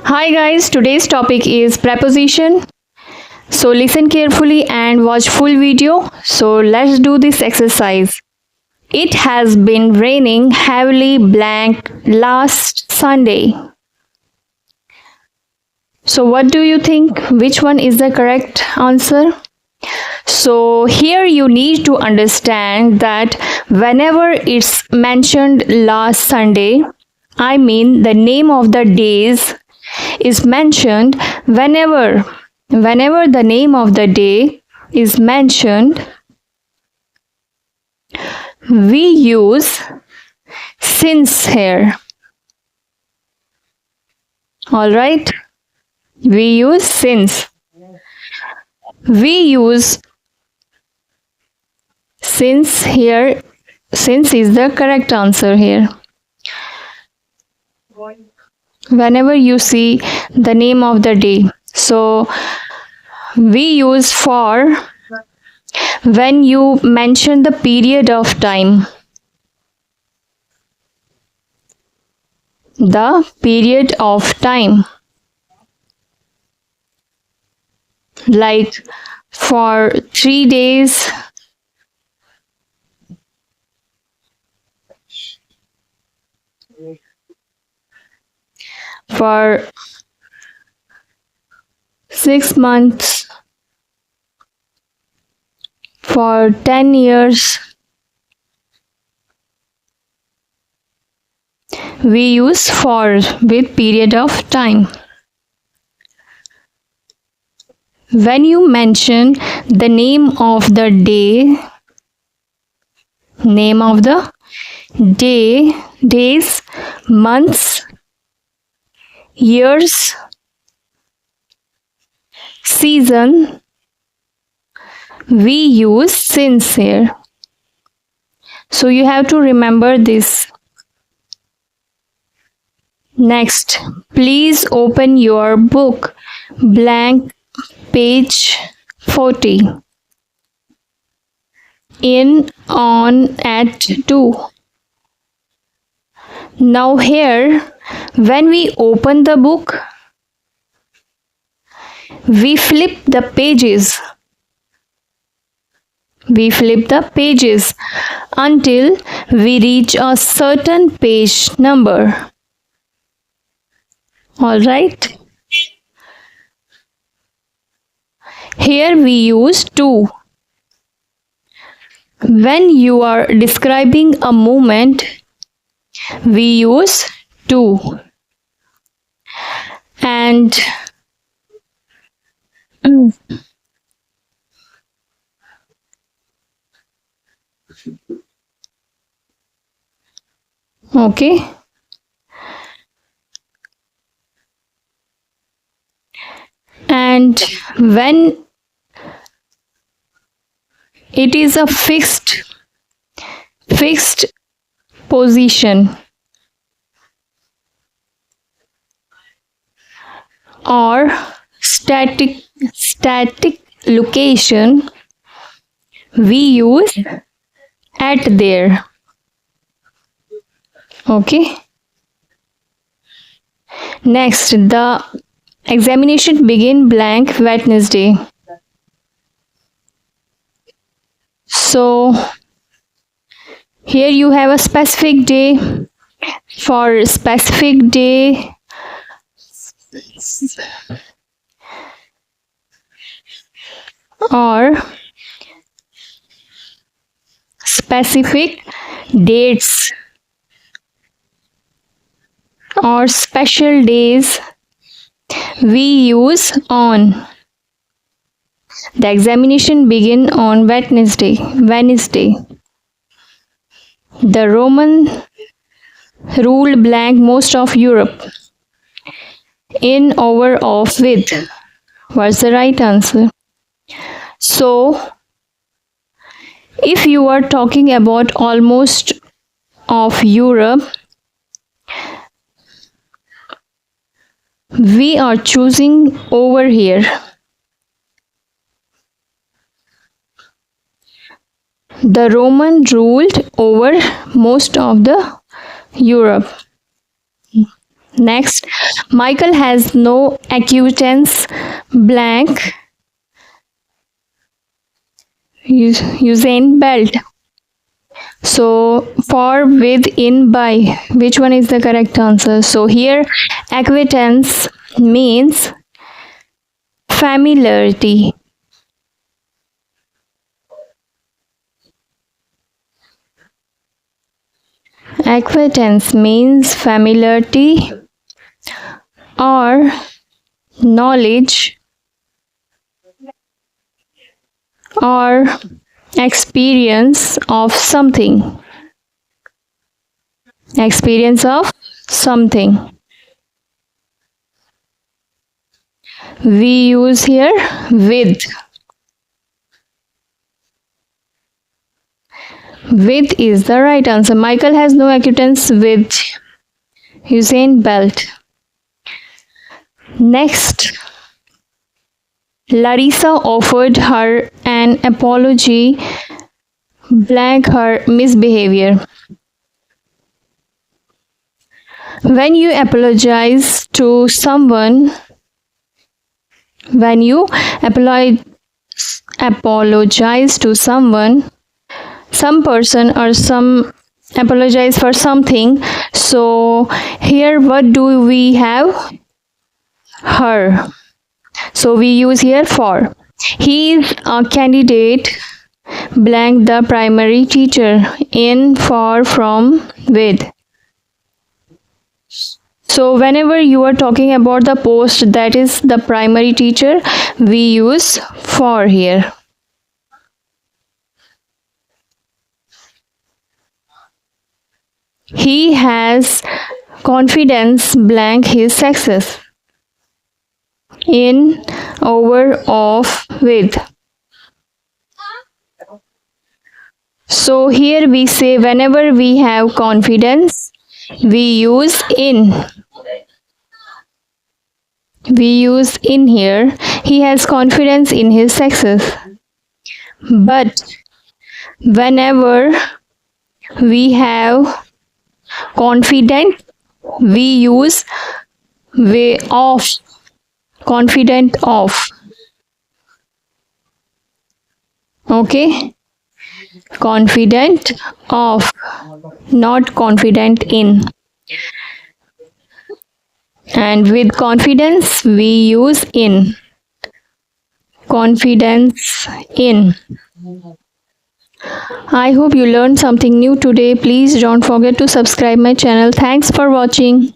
Hi guys, today's topic is preposition. So listen carefully and watch full video. So let's do this exercise. It has been raining heavily blank last Sunday. So what do you think? Which one is the correct answer? So here you need to understand that whenever it's mentioned last Sunday, I mean the name of the days is mentioned whenever the name of the day is mentioned, we use since here. All right, we use since. We use since here. Since is the correct answer here. Whenever you see the name of the day, so we use for when you mention the period of time. The period of time, like for 3 days, for 6 months, for 10 years, we use for with period of time. When you mention the name of the day, name of the day, days, months, years, season, we use since here. So you have to remember this. Next, please open your book, blank page 40. In, on, at, to. Now here, when we open the book, we flip the pages. We flip the pages until we reach a certain page number. All right. Here we use to. When you are describing a moment, we use to. And okay. And when it is a fixed position or static location, we use at there. Okay. Next, the examination begin blank Wednesday. So here you have a specific day. For specific day, or specific dates or special days, we use on. The examination begin on Wednesday. The Roman ruled blank most of Europe. In, over, of, with. What's the right answer? So, if you are talking about almost of Europe, we are choosing over here. The Roman ruled over most of the Europe. Next, Michael has no acquaintance blank Usain Belt. So for, with, in, by, which one is the correct answer? So here acquaintance means familiarity. Acquaintance means familiarity or knowledge or experience of something. Experience of something. We use here with. With is the right answer. Michael has no acquaintance with Usain Bolt. Next, Larissa offered her an apology blank her misbehavior. When you apologize to someone, apologize to someone, some person or some apologize for something. So here what do we have? Her. So we use here for. He is a candidate blank the primary teacher in, for, from, with. So whenever you are talking about the post that is the primary teacher, we use for here. He has confidence blank his success in, over, of, with. So here we say whenever we have confidence, we use in. We use in here. He has confidence in his success. But whenever we have confident, we use way of. Confident of. Okay? Confident of, not confident in. And with confidence, we use in. Confidence in. I hope you learned something new today. Please don't forget to subscribe my channel. Thanks for watching.